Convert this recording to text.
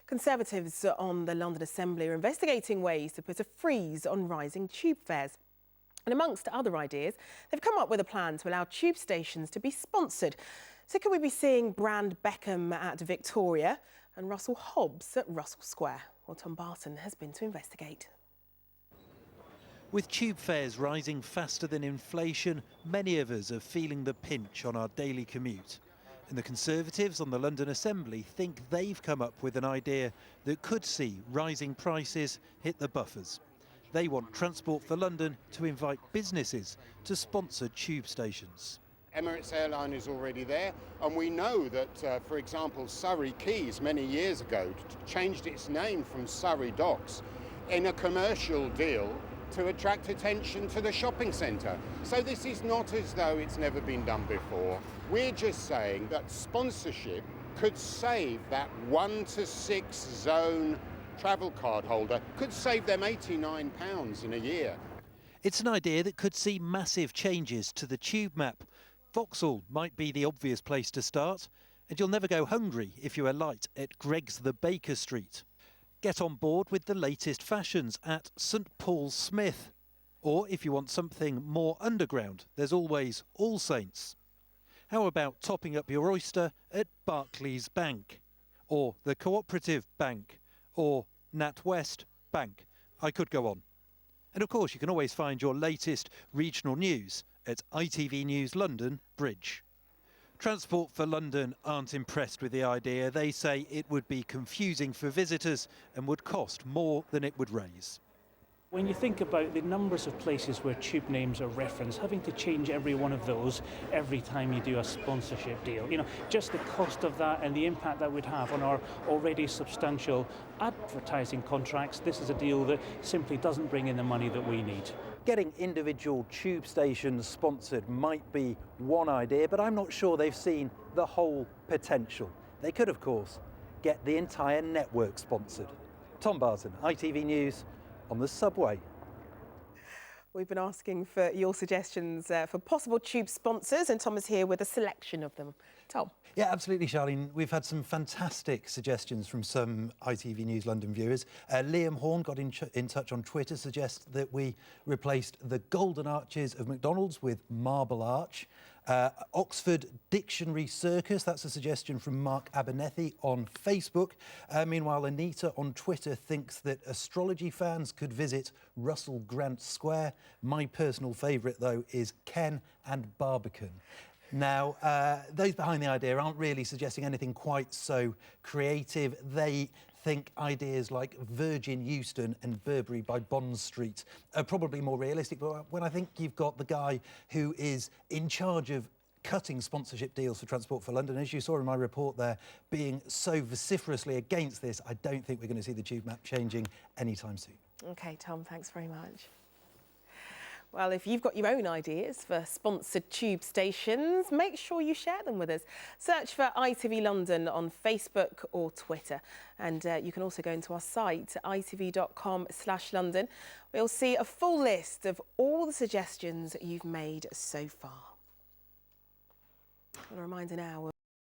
Conservatives on the London Assembly are investigating ways to put a freeze on rising tube fares. And amongst other ideas, they've come up with a plan to allow tube stations to be sponsored. So could we be seeing Brand Beckham at Victoria and Russell Hobbs at Russell Square? Well, Tom Barton has been to investigate. With tube fares rising faster than inflation, many of us are feeling the pinch on our daily commute. And the Conservatives on the London Assembly think they've come up with an idea that could see rising prices hit the buffers. They want Transport for London to invite businesses to sponsor tube stations. Emirates Airline is already there, and we know that, for example, Surrey Quays many years ago changed its name from Surrey Docks in a commercial deal to attract attention to the shopping centre. So this is not as though it's never been done before. We're just saying that sponsorship could save that 1 to 6 zone travel card holder, could save them £89 in a year. It's an idea that could see massive changes to the tube map. Vauxhall might be the obvious place to start, and you'll never go hungry if you alight at Greggs the Baker Street. Get on board with the latest fashions at St Paul's Smith. Or if you want something more underground, there's always All Saints. How about topping up your oyster at Barclays Bank? Or the Cooperative Bank? Or NatWest Bank? I could go on. And of course you can always find your latest regional news at ITV News London Bridge. Transport for London aren't impressed with the idea. They say it would be confusing for visitors and would cost more than it would raise. When you think about the numbers of places where tube names are referenced, having to change every one of those every time you do a sponsorship deal, just the cost of that and the impact that would have on our already substantial advertising contracts, this is a deal that simply doesn't bring in the money that we need. Getting individual tube stations sponsored might be one idea, but I'm not sure they've seen the whole potential. They could, of course, get the entire network sponsored. Tom Barton, ITV News, on the subway. We've been asking for your suggestions for possible tube sponsors, and Tom is here with a selection of them. Tom. Yeah, absolutely, Charlene. We've had some fantastic suggestions from some ITV News London viewers. Liam Horn got in touch on Twitter, suggests that we replaced the golden arches of McDonald's with Marble Arch. Oxford Dictionary Circus, that's a suggestion from Mark Abernethy on Facebook. Meanwhile, Anita on Twitter thinks that astrology fans could visit Russell Grant Square. My personal favourite, though, is Ken and Barbican. Now, those behind the idea aren't really suggesting anything quite so creative. They think ideas like Virgin Euston and Burberry by Bond Street are probably more realistic. But when I think you've got the guy who is in charge of cutting sponsorship deals for Transport for London, as you saw in my report there, being so vociferously against this, I don't think we're going to see the tube map changing anytime soon. OK, Tom, thanks very much. Well, if you've got your own ideas for sponsored tube stations, make sure you share them with us. Search for ITV London on Facebook or Twitter. And you can also go into our site, itv.com/London. We'll see a full list of all the suggestions you've made so far. And a reminder now.